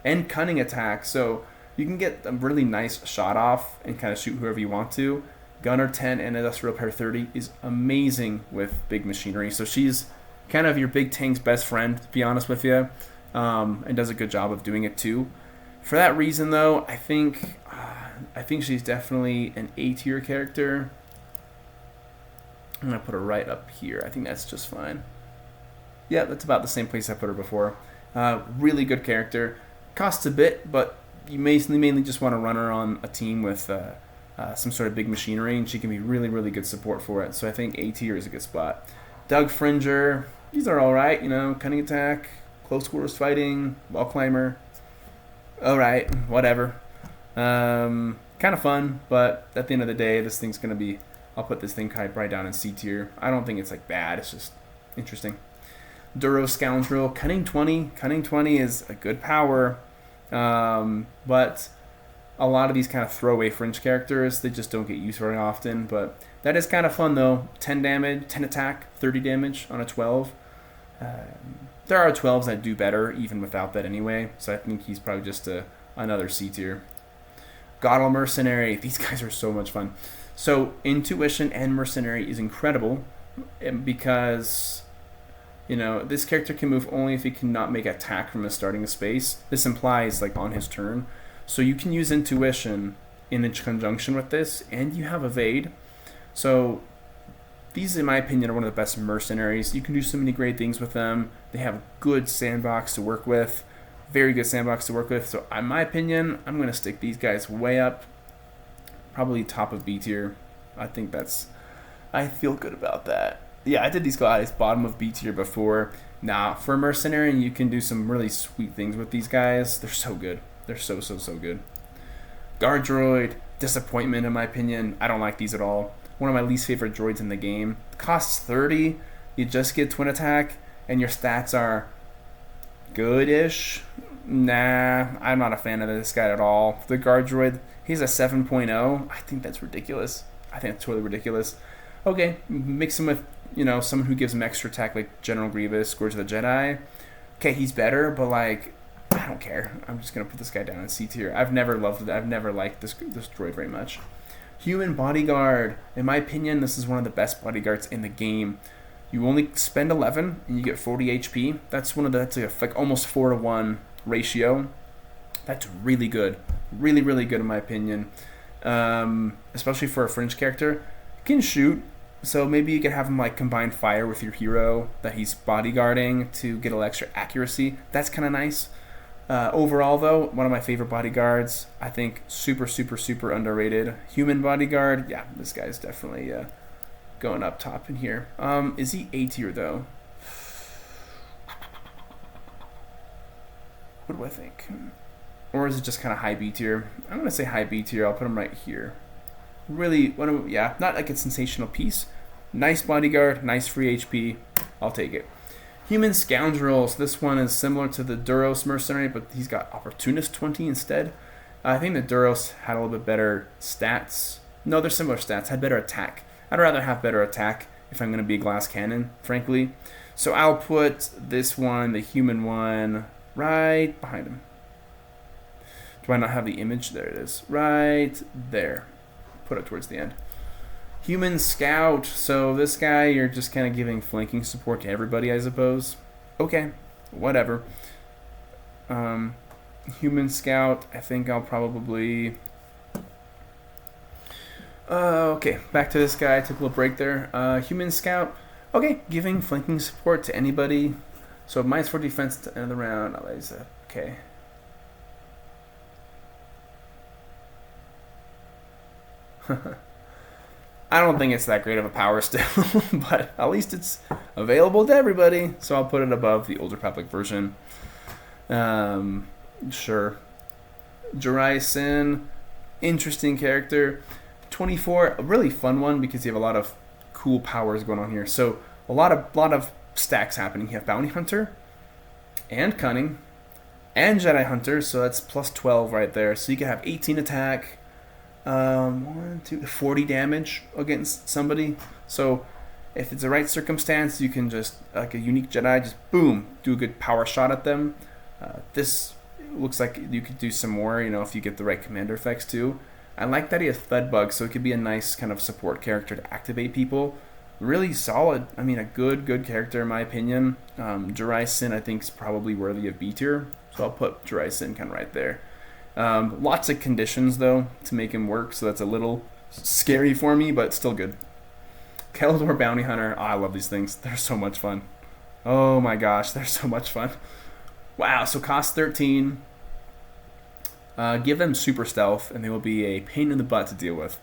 and cunning attack. So you can get a really nice shot off and kind of shoot whoever you want to. Gunner 10 and Industrial Repair 30 is amazing with big machinery. So she's kind of your big tank's best friend, to be honest with you, and does a good job of doing it too. For that reason, though, I think she's definitely an A tier character. I'm gonna put her right up here. I think that's just fine. Yeah, that's about the same place I put her before. Really good character. Costs a bit, but you mainly just want to run her on a team with some sort of big machinery, and she can be really, really good support for it. So I think A tier is a good spot. Doug Fringer, these are all right. Cunning attack, close quarters fighting, wall climber. All right, whatever. Kind of fun, but at the end of the day, this thing's gonna be. I'll put this thing right down in C tier. I don't think it's like bad. It's just interesting. Duro Scoundrel, Cunning 20. Cunning 20 is a good power, but a lot of these kind of throwaway fringe characters, they just don't get used very often. But that is kind of fun though. 10 damage, 10 attack, 30 damage on a 12. There are 12s that do better even without that anyway. So I think he's probably just another C tier. Godel Mercenary. These guys are so much fun. So Intuition and Mercenary is incredible because this character can move only if he cannot make an attack from his starting space. This implies like on his turn. So you can use Intuition in conjunction with this, and you have Evade. So these, in my opinion, are one of the best mercenaries. You can do so many great things with them. They have a good sandbox to work with. Very good sandbox to work with. So in my opinion, I'm going to stick these guys way up. Probably top of B tier. I feel good about that. Yeah, I did these guys bottom of B tier before. Now, for Mercenary, you can do some really sweet things with these guys. They're so good. They're so good. Guard Droid, disappointment in my opinion. I don't like these at all. One of my least favorite droids in the game. Costs 30. You just get twin attack, and your stats are good-ish. Nah, I'm not a fan of this guy at all. The Guard Droid, he's a 7.0. I think that's ridiculous. I think that's totally ridiculous. Okay, mix him with, someone who gives him extra attack like General Grievous, Scourge of the Jedi. Okay, he's better, but like, I don't care. I'm just gonna put this guy down in C tier. I've never liked this droid very much. Human Bodyguard. In my opinion, this is one of the best bodyguards in the game. You only spend 11 and you get 40 HP. That's like almost 4-to-1 ratio. That's really good. Really, really good in my opinion. Especially for a fringe character. You can shoot, so maybe you can have him like combine fire with your hero that he's bodyguarding to get a little extra accuracy. That's kind of nice. Overall, though, one of my favorite bodyguards. I think super, super, super underrated. Human Bodyguard. Yeah, this guy's definitely going up top in here. Is he A tier though? What do I think? Or is it just kind of high B tier? I'm gonna say high B tier. I'll put him right here. Really, not like a sensational piece. Nice bodyguard, nice free HP. I'll take it. Human Scoundrels. This one is similar to the Duros Mercenary, but he's got Opportunist 20 instead. I think the Duros had a little bit better stats. No, they're similar stats. Had better attack. I'd rather have better attack if I'm going to be a glass cannon, frankly. So I'll put this one, the human one, right behind him. Do I not have the image? There it is. Right there. Put it towards the end. Human Scout. So this guy, you're just kind of giving flanking support to everybody, I suppose. Okay, whatever. Human Scout, I think I'll probably... okay, back to this guy. I took a little break there. Human Scout. Okay, giving flanking support to anybody. So -4 defense to end of the round. Okay. I don't think it's that great of a power still, but at least it's available to everybody, so I'll put it above the older public version. Sure. Jirai Sin, interesting character. 24, a really fun one because you have a lot of cool powers going on here. So a lot of stacks happening. You have Bounty Hunter and Cunning and Jedi Hunter, so that's plus 12 right there. So you can have 18 attack, 40 damage against somebody. So if it's the right circumstance, you can just, like a unique Jedi, just boom, do a good power shot at them. This looks like you could do some more, if you get the right commander effects too. I like that he has Thud Bug, so it could be a nice kind of support character to activate people. Really solid. I mean, a good character in my opinion. Jirai Sin, I think, is probably worthy of B tier, so I'll put Jirai Sin kind of right there. Lots of conditions, though, to make him work, so that's a little scary for me, but still good. Keldor Bounty Hunter. Oh, I love these things. They're so much fun. Oh my gosh, they're so much fun. Wow, so cost 13. Give them super stealth, and they will be a pain in the butt to deal with.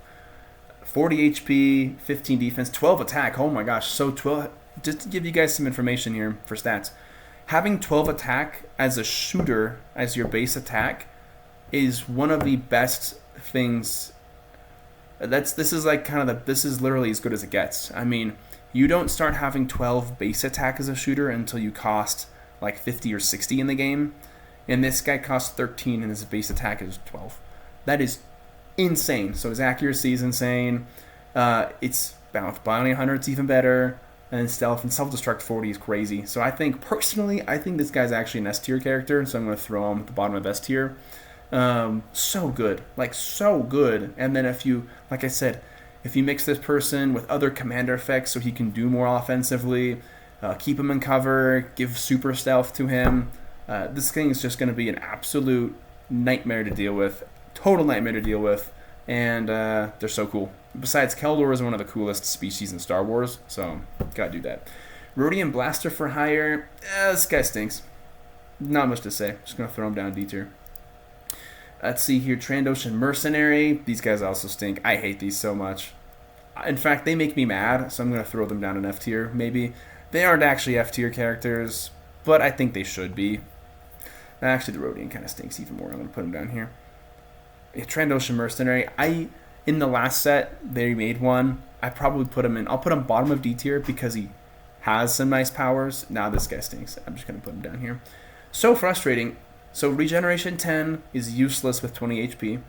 40 HP, 15 defense, 12 attack. Oh my gosh, so 12. Just to give you guys some information here for stats, having 12 attack as a shooter as your base attack is one of the best things. This is literally as good as it gets. I mean, you don't start having 12 base attack as a shooter until you cost like 50 or 60 in the game. And this guy costs 13 and his base attack is 12. That is insane. So his accuracy is insane. It's Bounty Hunter, it's even better. And stealth and self-destruct 40 is crazy. So I think this guy's actually an S tier character. So I'm going to throw him at the bottom of S tier. So good. Like, so good. And then if you, like I said, if you mix this person with other commander effects so he can do more offensively, keep him in cover, give super stealth to him, this thing is just going to be an absolute nightmare to deal with. Total nightmare to deal with. And they're so cool. Besides, Keldor is one of the coolest species in Star Wars, so gotta do that. Rhodium Blaster for hire. This guy stinks. Not much to say. Just gonna throw him down D tier. Let's see here. Trandoshan Mercenary. These guys also stink. I hate these so much. In fact, they make me mad, so I'm gonna throw them down in F tier, maybe. They aren't actually F tier characters, but I think they should be. Actually, the Rhodium kind of stinks even more. I'm gonna put him down here. Trandoshan Mercenary. In the last set, they made one. I probably put him in. I'll put him bottom of D tier because he has some nice powers. Now this guy stinks. I'm just going to put him down here. So frustrating. So regeneration 10 is useless with 20 HP.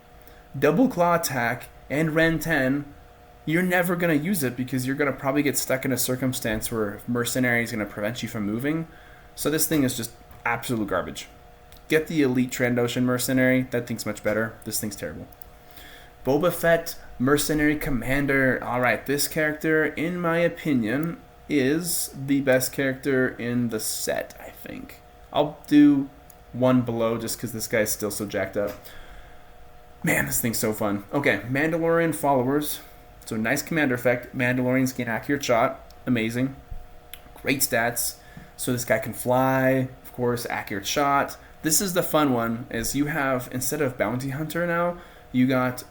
Double claw attack and Ren 10, you're never going to use it because you're going to probably get stuck in a circumstance where Mercenary is going to prevent you from moving. So this thing is just absolute garbage. Get the Elite Trandoshan Mercenary. That thing's much better. This thing's terrible. Boba Fett, Mercenary Commander. Alright, this character, in my opinion, is the best character in the set, I think. I'll do one below just because this guy's still so jacked up. Man, this thing's so fun. Okay, Mandalorian followers. So nice commander effect. Mandalorians gain accurate shot. Amazing. Great stats. So this guy can fly. Of course, accurate shot. This is the fun one, is you have, instead of Bounty Hunter now, you got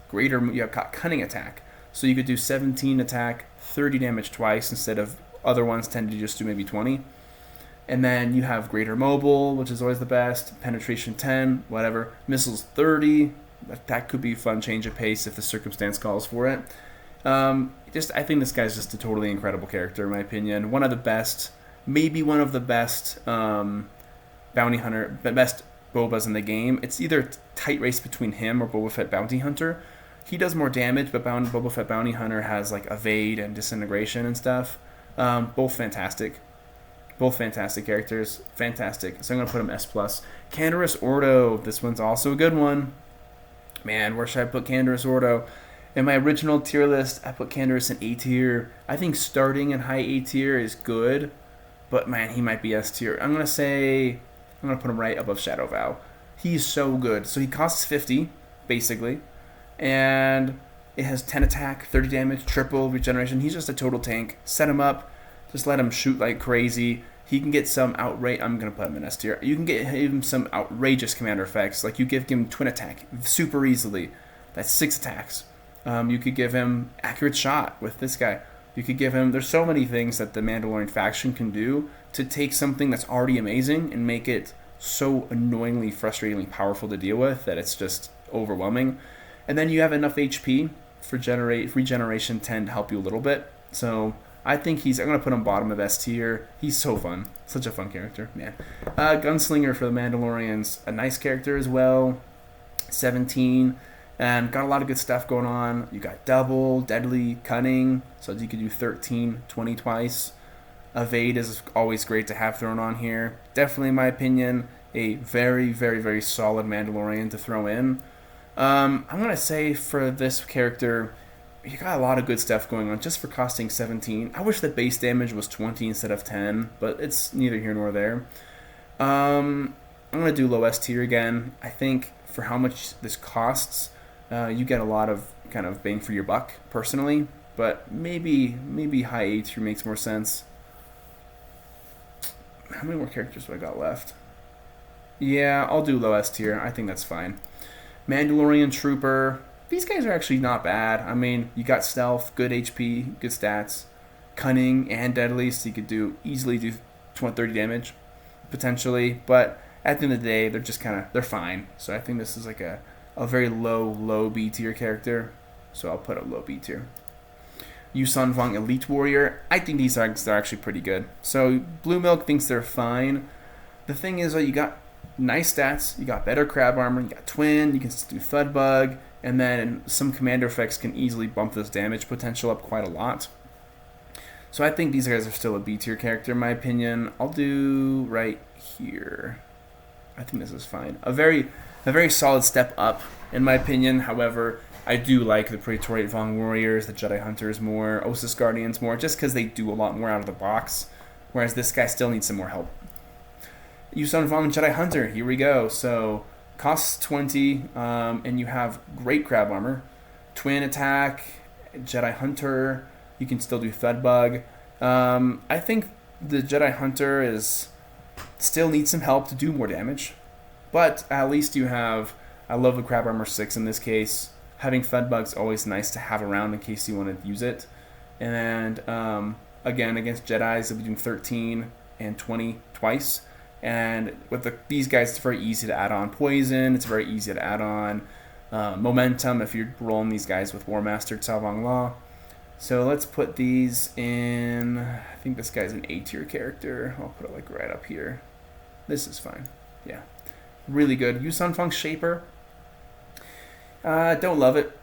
cunning attack. So you could do 17 attack, 30 damage twice instead of other ones tend to just do maybe 20. And then you have greater mobile, which is always the best. Penetration 10, whatever. Missiles 30. That could be a fun change of pace if the circumstance calls for it. I think this guy's just a totally incredible character in my opinion. One of the best, maybe one of the best bounty hunter, best Bobas in the game. It's either a tight race between him or Boba Fett Bounty Hunter. He does more damage, but Boba Fett Bounty Hunter has like evade and disintegration and stuff. Both fantastic. Both fantastic characters. Fantastic. So I'm going to put him S+. Canderous Ordo. This one's also a good one. Man, where should I put Canderous Ordo? In my original tier list, I put Canderous in A tier. I think starting in high A tier is good, but man, he might be S tier. I'm going to put him right above Shadow Vow. He's so good. So he costs 50, basically. And it has 10 attack, 30 damage, triple regeneration. He's just a total tank. Set him up. Just let him shoot like crazy. He can get some outright. I'm going to put him in S tier. You can get him some outrageous commander effects. Like you give him twin attack super easily. That's 6 attacks. You could give him accurate shot with this guy. You could give him... There's so many things that the Mandalorian faction can do to take something that's already amazing and make it so annoyingly, frustratingly powerful to deal with that it's just overwhelming. And then you have enough HP for regeneration 10 to help you a little bit. So I think I'm going to put him bottom of S tier. He's so fun. Such a fun character, man. Gunslinger for the Mandalorians. A nice character as well. 17. And got a lot of good stuff going on. You got double, deadly, cunning. So you could do 13, 20 twice. Evade is always great to have thrown on here. Definitely, in my opinion, a very, very, very solid Mandalorian to throw in. I'm going to say for this character, you got a lot of good stuff going on just for costing 17. I wish the base damage was 20 instead of 10, but it's neither here nor there. I'm going to do low S tier again. I think for how much this costs, you get a lot of kind of bang for your buck, personally. But maybe high A tier makes more sense. How many more characters do I got left? Yeah, I'll do low S tier. I think that's fine. Mandalorian Trooper. These guys are actually not bad. I mean, you got stealth, good HP, good stats, cunning, and deadly, so you could easily do 30 damage, potentially. But at the end of the day, they're just they're fine. So I think this is like a very low B tier character. So I'll put a low B tier. Yusun Vong Elite Warrior. I think these are actually pretty good. So Blue Milk thinks they're fine. The thing is, you got nice stats, you got better crab armor, you got twin, you can do thud bug, and then some commander effects can easily bump this damage potential up quite a lot. So I think these guys are still a B tier character in my opinion. I'll do right here. I think this is fine. A very solid step up in my opinion. However, I do like the Praetorian Vong Warriors, the Jedi Hunters more, Ossus Guardians more, just because they do a lot more out of the box, whereas this guy still needs some more help. Yusun Vong Jedi Hunter, here we go. So costs 20, and you have great crab armor, twin attack, Jedi Hunter. You can still do thud bug. I think the Jedi Hunter still needs some help to do more damage, but at least you have. I love the crab armor 6 in this case. Having thud bug's always nice to have around in case you want to use it. And again, against Jedis, they'll be doing 13 and 20 twice. And with these guys, it's very easy to add on poison. It's very easy to add on momentum if you're rolling these guys with War Master Tsavang Law. So let's put these in. I think this guy's an A tier character. I'll put it like right up here. This is fine. Yeah, really good. Yusun Feng Shaper. Don't love it.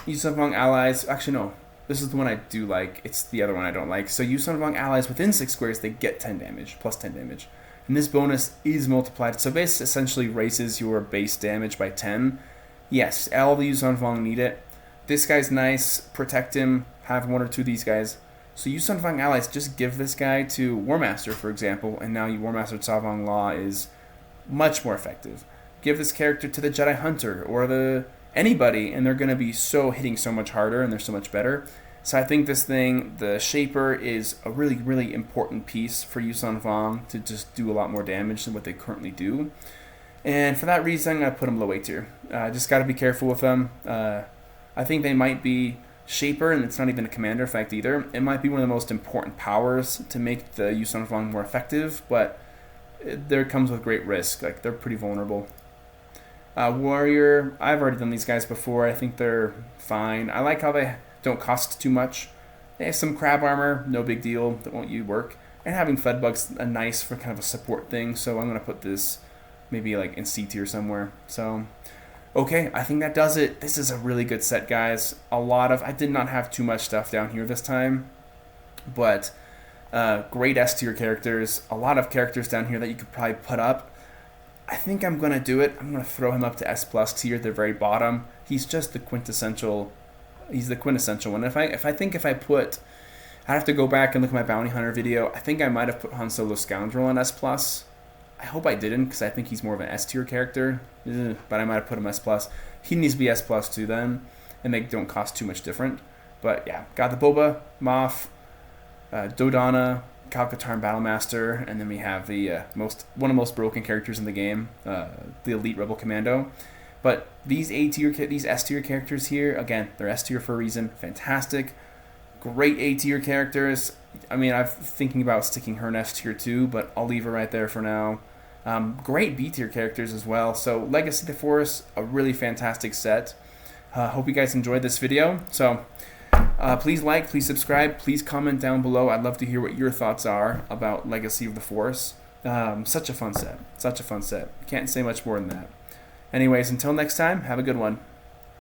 Yusun Feng Allies. Actually, no. This is the one I do like. It's the other one I don't like. So Yusun Feng Allies within 6 squares, they get 10 damage, plus 10 damage. And this bonus is multiplied. So base essentially raises your base damage by 10. Yes, all the Yusun Feng need it. This guy's nice. Protect him. Have 1 or 2 of these guys. So Yusun Feng Allies, just give this guy to War Master, for example, and now War Master Tsavang Law is much more effective. Give this character to the Jedi Hunter or anybody, and they're going to be hitting so much harder, and they're so much better. So I think this thing, the Shaper, is a really, really important piece for Yusun Feng to just do a lot more damage than what they currently do. And for that reason, I'm going to put them low A tier. Just got to be careful with them. I think they might be Shaper, and it's not even a commander effect either. It might be one of the most important powers to make the Yusun Feng more effective, but there comes with great risk. Like, they're pretty vulnerable. Warrior, I've already done these guys before. I think they're fine. I like how they don't cost too much. They have some crab armor, no big deal, that won't work. And having Fed Bug's nice for kind of a support thing, so I'm going to put this maybe like in C tier somewhere. So, okay, I think that does it. This is a really good set, guys. I did not have too much stuff down here this time, but great S tier characters. A lot of characters down here that you could probably put up. I think I'm going to do it. I'm going to throw him up to S+ tier at the very bottom. He's just the quintessential. He's the quintessential one. If I have to go back and look at my Bounty Hunter video. I think I might have put Han Solo Scoundrel on S+. I hope I didn't, because I think he's more of an S tier character. But I might have put him S+. He needs to be S+ too then, and they don't cost too much different. But yeah, got the Boba, Moff, Dodonna, Cal-Katarn Battlemaster, and then we have the one of the most broken characters in the game, the Elite Rebel Commando. But these S tier characters here, again, they're S tier for a reason. Fantastic, great A tier characters. I mean, I'm thinking about sticking her in S tier too, but I'll leave her right there for now. Great B tier characters as well. So Legacy of the Force, a really fantastic set. Hope you guys enjoyed this video. So please like, please subscribe, please comment down below. I'd love to hear what your thoughts are about Legacy of the Force. Such a fun set. Such a fun set. Can't say much more than that. Anyways, until next time, have a good one.